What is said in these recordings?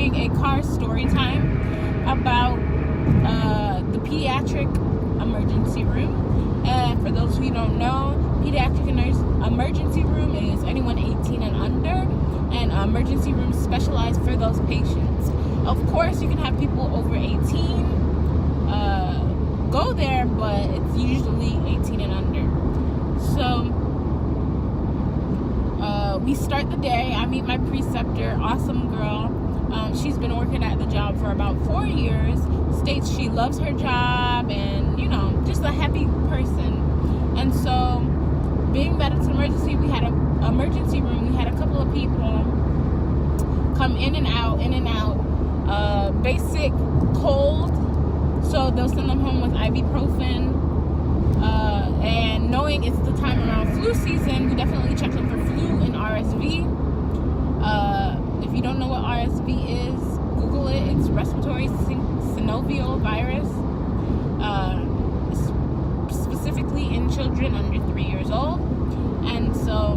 doing a car story time about the pediatric emergency room. And for those who don't know, pediatric emergency room is anyone 18 and under, and emergency rooms specialized for those patients. Of course, you can have people over 18 go there, but it's usually 18 and under. So we start the day. I meet my preceptor, awesome girl. She's been working at the job for about 4 years, states she loves her job, and, you know, just a happy person. And so, being that it's an emergency, we had an emergency room. We had a couple of people come in and out. Basic cold, so they'll send them home with ibuprofen. And knowing it's the time around flu season, we definitely check them for flu and RSV. If you don't know what RSV is, Google it. It's respiratory synovial virus, specifically in children under 3 years old. And so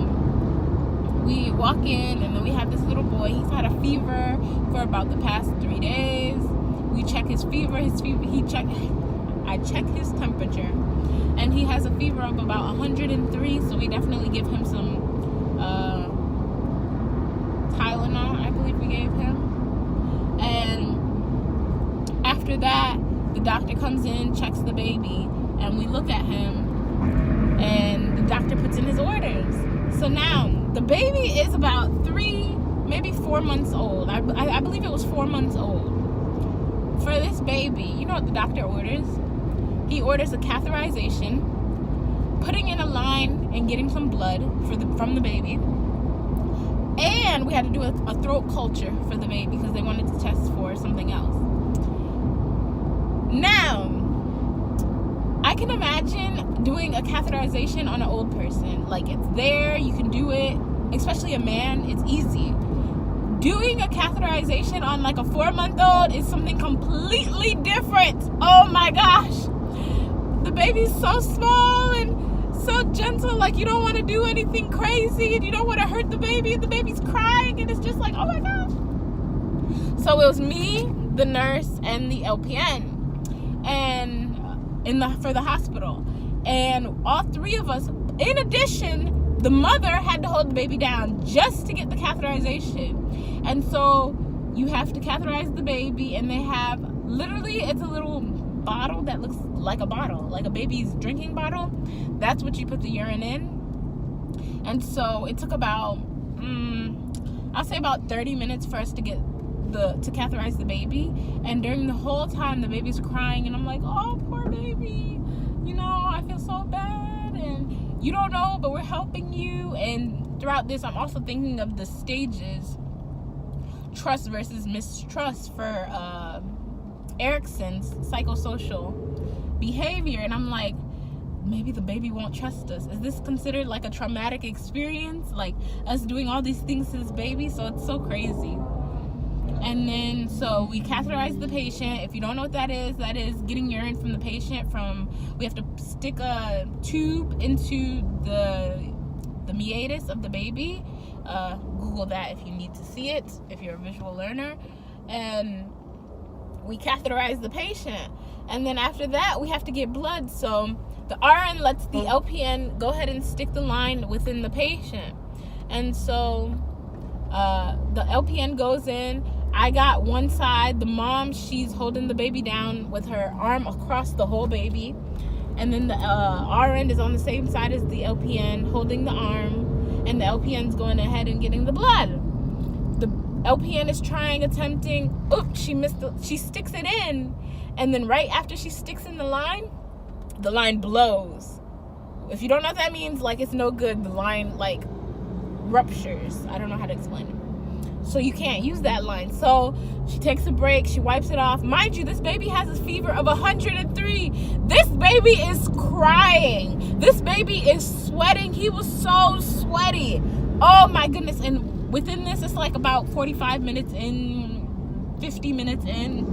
we walk in, and then we have this little boy. He's had a fever for about the past 3 days. We check his fever. I check his temperature, and he has a fever of about 103. So we definitely give him some Tylenol, I believe we gave him. And after that, the doctor comes in, checks the baby, and we look at him, and the doctor puts in his orders. So now the baby is about 3, maybe 4 months old. I believe it was 4 months old. For this baby, you know what the doctor orders? He orders a catheterization, putting in a line and getting some blood from the baby. And we had to do a throat culture for the baby because they wanted to test for something else. Now, I can imagine doing a catheterization on an old person. Like, it's there, you can do it, especially a man, it's easy. Doing a catheterization on like a 4-month-old is something completely different. Oh my gosh. The baby's so small and so gentle, like you don't want to do anything crazy and you don't want to hurt the baby, and the baby's crying, and it's just like, oh my gosh. So it was me, the nurse, and the LPN, and for the hospital, and all 3 of us, in addition, the mother had to hold the baby down just to get the catheterization. And so you have to catheterize the baby, and they have, literally, it's a little bottle that looks like a bottle, like a baby's drinking bottle. That's what you put the urine in. And so it took about, I'll say about 30 minutes for us to get to catheterize the baby. And during the whole time, the baby's crying, and I'm like, oh, poor baby. You know, I feel so bad, and you don't know, but we're helping you. And throughout this, I'm also thinking of the stages, trust versus mistrust for Erickson's psychosocial behavior. And I'm like, maybe the baby won't trust us. Is this considered like a traumatic experience? Like us doing all these things to this baby? So it's so crazy. And then, so we catheterize the patient. If you don't know what that is getting urine from the patient. We have to stick a tube into the meatus of the baby. Google that if you need to see it, if you're a visual learner. And we catheterize the patient. And then after that, we have to get blood. So the RN lets the LPN go ahead and stick the line within the patient. And so the LPN goes in. I got one side. The mom, she's holding the baby down with her arm across the whole baby. And then the RN is on the same side as the LPN, holding the arm. And the LPN's going ahead and getting the blood. The LPN is attempting. Oops, she missed. She sticks it in. And then right after she sticks in the line blows. If you don't know what that means, like, it's no good. The line, like, ruptures. I don't know how to explain it. So you can't use that line. So she takes a break. She wipes it off. Mind you, this baby has a fever of 103. This baby is crying. This baby is sweating. He was so sweaty. Oh, my goodness. And within this, it's like about 45 minutes in, 50 minutes in.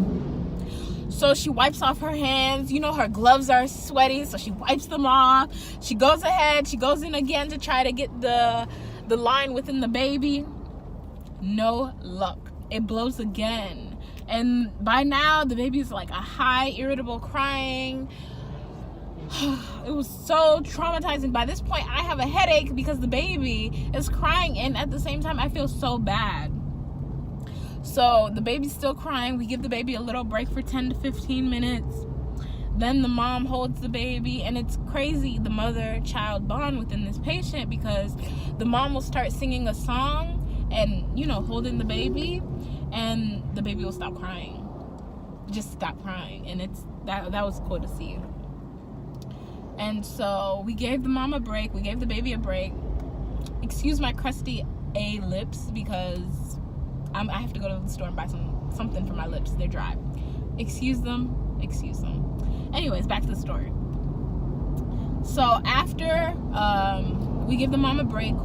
So she wipes off her hands. You know, her gloves are sweaty, so she wipes them off. She goes ahead. She goes in again to try to get the line within the baby. No luck. it blows again. And by now, the baby's like a high, irritable crying. It was so traumatizing. By this point, I have a headache because the baby is crying, and at the same time, I feel so bad. So the baby's still crying. We give the baby a little break for 10 to 15 minutes. Then the mom holds the baby, and it's crazy, the mother-child bond within this patient, because the mom will start singing a song and, you know, holding the baby, and the baby will stop crying. Just stop crying. And that was cool to see. And so we gave the mom a break. We gave the baby a break. Excuse my crusty lips, because I have to go to the store and buy something for my lips. They're dry. Excuse them. Anyways, back to the story. So after we give the mom a break,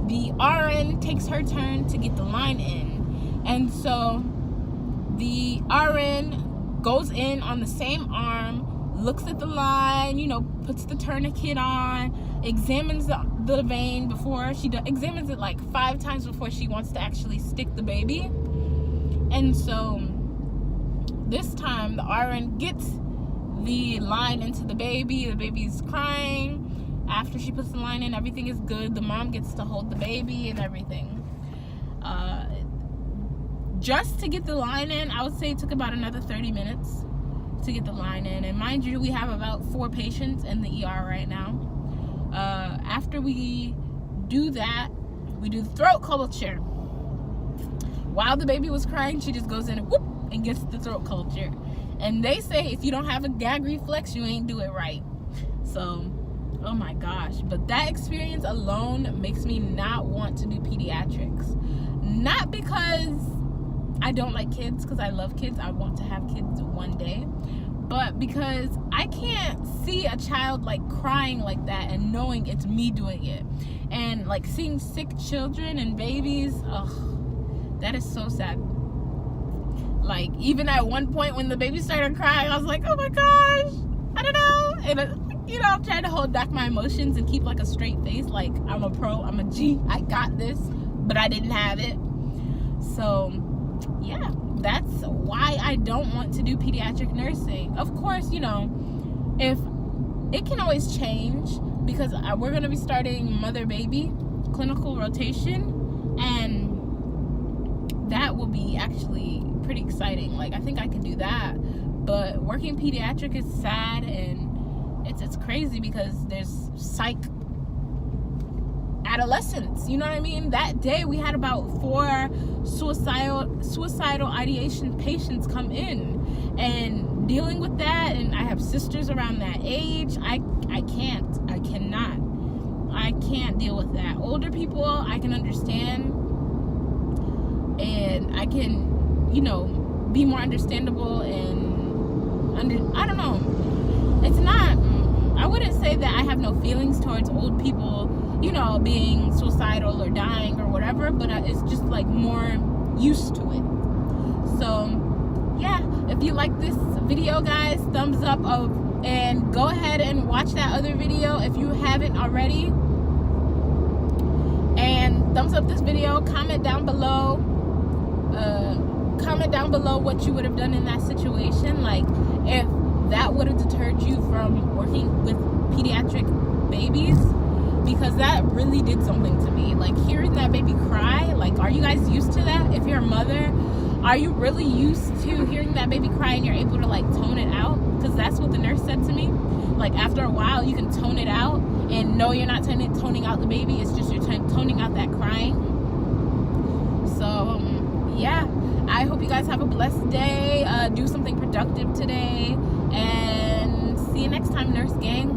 the RN takes her turn to get the line in. And so the RN goes in on the same arm, looks at the line, you know, puts the tourniquet on, examines the vein before she examines it like 5 times before she wants to actually stick the baby. And so this time the RN gets the line into the baby's crying. After she puts the line in, everything is good. The mom gets to hold the baby and everything. Just to get the line in, I would say it took about another 30 minutes to get the line in. And mind you, we have about 4 patients in the ER right now. After we do that, we do the throat culture. While the baby was crying, she just goes in and whoop and gets the throat culture. And they say if you don't have a gag reflex, you ain't do it right. So, oh my gosh. But that experience alone makes me not want to do pediatrics. Not because I don't like kids, because I love kids. I want to have kids one day. But because I can't see a child like crying like that and knowing it's me doing it. And like seeing sick children and babies, ugh, that is so sad. Like, even at one point when the baby started crying, I was like, oh my gosh, I don't know. And, you know, I'm trying to hold back my emotions and keep like a straight face. Like, I'm a pro, I'm a G, I got this, but I didn't have it. So, yeah, that's why I don't want to do pediatric nursing. Of course, you know, if it can always change, because we're going to be starting mother-baby clinical rotation, and that will be actually pretty exciting. Like, I think I can do that. But working pediatric is sad, and it's crazy because there's psych adolescents, you know what I mean? That day we had about 4 suicidal ideation patients come in, and dealing with that, and I have sisters around that age. I can't deal with that. Older people I can understand, and I can, you know, be more understandable, and I don't know. It's not, I wouldn't say that I have no feelings towards old people, you know, being suicidal or dying or whatever, but it's just like more used to it. So yeah, if you like this video, guys, thumbs up, and go ahead and watch that other video if you haven't already, and thumbs up this video. Comment down below what you would have done in that situation, like if that would have deterred you from working with pediatric babies, because that really did something to me. Like, hearing that baby cry, like, are you guys used to that? If you're a mother, are you really used to hearing that baby cry and you're able to like tone it out? Because that's what the nurse said to me. Like, after a while you can tone it out, and no, you're not toning out the baby, it's just you're toning out that crying. So yeah, I hope you guys have a blessed day. Do something productive today, and see you next time, nurse gang.